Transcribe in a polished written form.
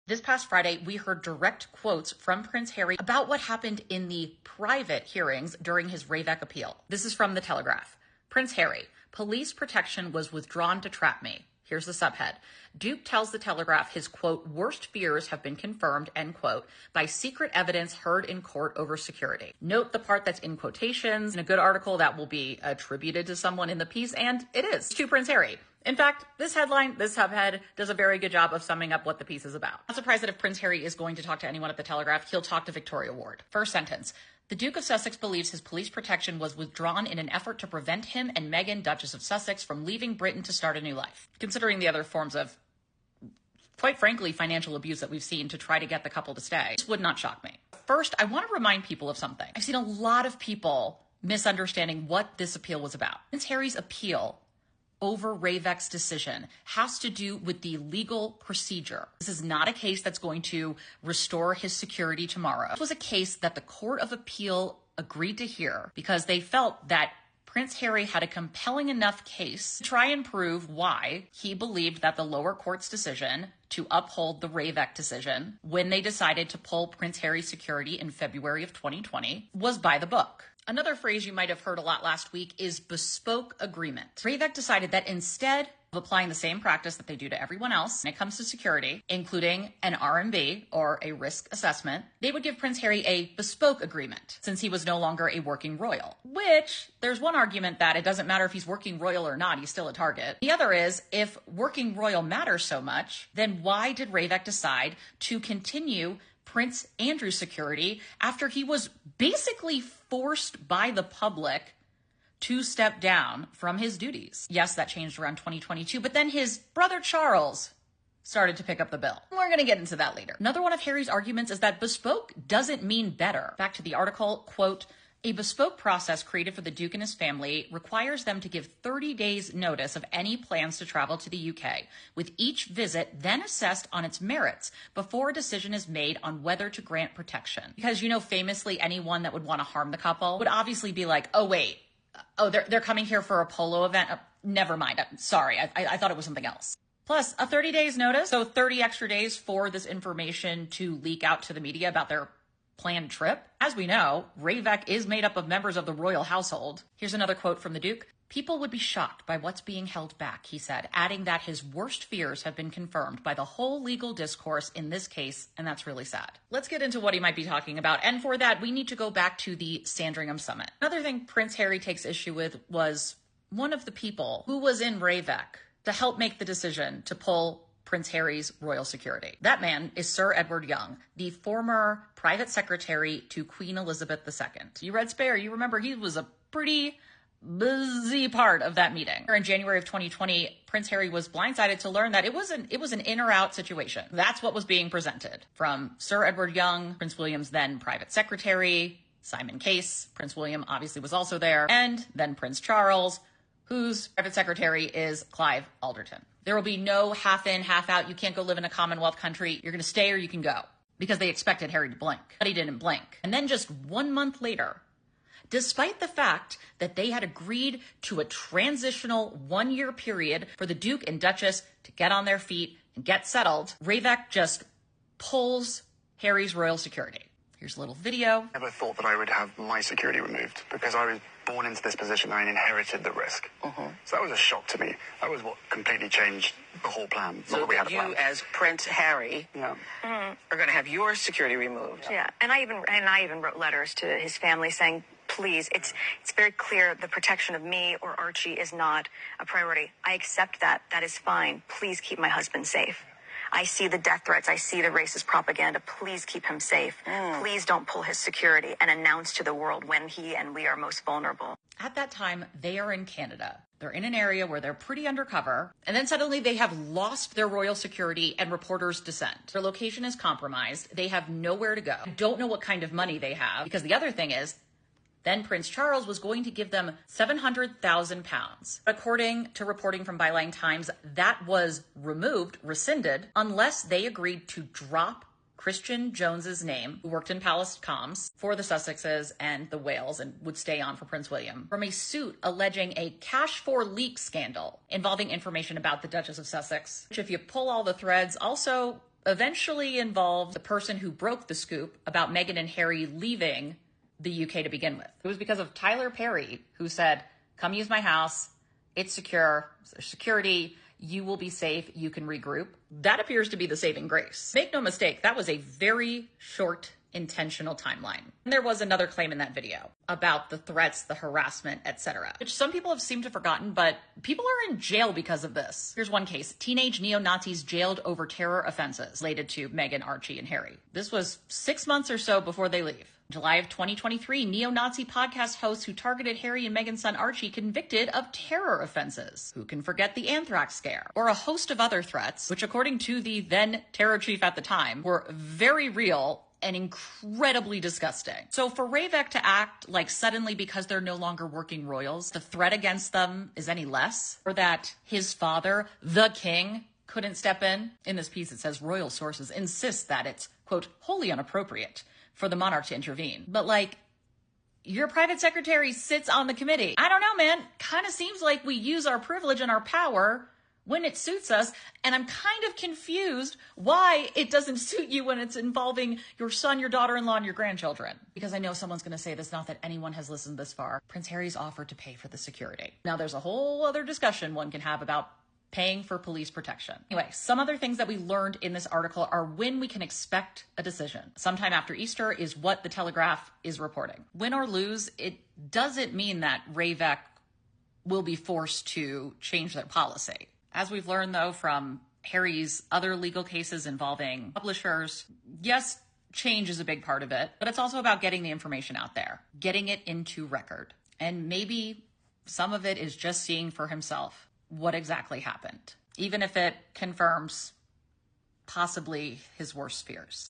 This past Friday, we heard direct quotes from Prince Harry about what happened in the private hearings during his Ravek appeal. This is from The Telegraph. Prince Harry, police protection was withdrawn to trap me. Here's the subhead. Duke tells The Telegraph his, quote, worst fears have been confirmed, end quote, by secret evidence heard in court over security. Note the part that's in quotations in a good article that will be attributed to someone in the piece, and it is to Prince Harry. In fact, this headline, this subhead, does a very good job of summing up what the piece is about. Not surprised that if Prince Harry is going to talk to anyone at The Telegraph, he'll talk to Victoria Ward. First sentence. The Duke of Sussex believes his police protection was withdrawn in an effort to prevent him and Meghan, Duchess of Sussex, from leaving Britain to start a new life. Considering the other forms of, quite frankly, financial abuse that we've seen to try to get the couple to stay, this would not shock me. First, I want to remind people of something. I've seen a lot of people misunderstanding what this appeal was about. Prince Harry's appeal over Ravek's decision has to do with the legal procedure. This is not a case that's going to restore his security tomorrow. This was a case that the Court of Appeal agreed to hear because they felt that Prince Harry had a compelling enough case to try and prove why he believed that the lower court's decision to uphold the Ravek decision when they decided to pull Prince Harry's security in February of 2020 was by the book. Another phrase you might have heard a lot last week is bespoke agreement. Ravek decided that instead of applying the same practice that they do to everyone else when it comes to security, including an RMB or a risk assessment, they would give Prince Harry a bespoke agreement since he was no longer a working royal. Which, there's one argument that it doesn't matter if he's working royal or not, he's still a target. The other is, if working royal matters so much, then why did Ravek decide to continue Prince Andrew's security after he was basically forced by the public to step down from his duties? Yes, that changed around 2022, but then his brother Charles started to pick up the bill. We're going to get into that later. Another one of Harry's arguments is that bespoke doesn't mean better. Back to the article, quote, a bespoke process created for the Duke and his family requires them to give 30 days notice of any plans to travel to the UK, with each visit then assessed on its merits before a decision is made on whether to grant protection. Because, you know, famously, anyone that would want to harm the couple would obviously be like, oh, wait, they're coming here for a polo event. Never mind. Sorry, I thought it was something else. Plus, a 30 days notice, so 30 extra days for this information to leak out to the media about their planned trip. As we know, Ravek is made up of members of the royal household. Here's another quote from the Duke. People would be shocked by what's being held back, he said, adding that his worst fears have been confirmed by the whole legal discourse in this case, and that's really sad. Let's get into what he might be talking about, and for that, we need to go back to the Sandringham Summit. Another thing Prince Harry takes issue with was one of the people who was in Ravek to help make the decision to pull Prince Harry's royal security. That man is Sir Edward Young, the former private secretary to Queen Elizabeth II. You read Spare, you remember he was a pretty busy part of that meeting. In January of 2020, Prince Harry was blindsided to learn that it was an in or out situation. That's what was being presented from Sir Edward Young, Prince William's then private secretary, Simon Case. Prince William obviously was also there, and then Prince Charles, whose private secretary is Clive Alderton. There will be no half in, half out. You can't go live in a Commonwealth country. You're going to stay or you can go, because they expected Harry to blink, but he didn't blink. And then just 1 month later, despite the fact that they had agreed to a transitional 1-year period for the Duke and Duchess to get on their feet and get settled, Ravek just pulls Harry's royal security. Here's a little video. I never thought that I would have my security removed because I was born into this position and I inherited the risk. So that was a shock to me. That was what completely changed the whole plan. So we had a plan. You, as Prince Harry, are going to have your security removed. Yeah, and I even wrote letters to his family saying, please, it's very clear the protection of me or Archie is not a priority. I accept that. That is fine. Please keep my husband safe. I see the death threats. I see the racist propaganda. Please keep him safe. Please don't pull his security and announce to the world when he and we are most vulnerable. At that time, they are in Canada. They're in an area where they're pretty undercover. And then suddenly they have lost their royal security and reporters dissent. Their location is compromised. They have nowhere to go. Don't know what kind of money they have. Because the other thing is, then Prince Charles was going to give them £700,000. According to reporting from Byline Times, that was rescinded, unless they agreed to drop Christian Jones's name, who worked in Palace Comms for the Sussexes and the Wales and would stay on for Prince William, from a suit alleging a cash for leak scandal involving information about the Duchess of Sussex, which, if you pull all the threads, also eventually involved the person who broke the scoop about Meghan and Harry leaving the UK to begin with. It was because of Tyler Perry, who said, come use my house. It's secure. There's security. You will be safe. You can regroup. That appears to be the saving grace. Make no mistake, that was a very short, intentional timeline. And there was another claim in that video about the threats, the harassment, etc., which some people have seemed to have forgotten, but people are in jail because of this. Here's one case. Teenage neo-Nazis jailed over terror offenses related to Meghan, Archie, and Harry. This was 6 months or so before they leave. In July of 2023, neo-Nazi podcast hosts who targeted Harry and Meghan's son Archie convicted of terror offenses. Who can forget the anthrax scare? Or a host of other threats, which according to the then terror chief at the time, were very real and incredibly disgusting. So for Ravek to act like suddenly because they're no longer working royals, the threat against them is any less, or that his father, the king, couldn't step in this piece it says royal sources insist that it's, quote, wholly inappropriate for the monarch to intervene. But like, your private secretary sits on the committee. I don't know, man. Kind of seems like we use our privilege and our power when it suits us. And I'm kind of confused why it doesn't suit you when it's involving your son, your daughter-in-law, and your grandchildren. Because I know someone's going to say this, not that anyone has listened this far. Prince Harry's offered to pay for the security. Now, there's a whole other discussion one can have about paying for police protection. Anyway, some other things that we learned in this article are when we can expect a decision. Sometime after Easter is what the Telegraph is reporting. Win or lose, it doesn't mean that Ravek will be forced to change their policy. As we've learned, though, from Harry's other legal cases involving publishers, yes, change is a big part of it, but it's also about getting the information out there, getting it into record. And maybe some of it is just seeing for himself what exactly happened, even if it confirms possibly his worst fears.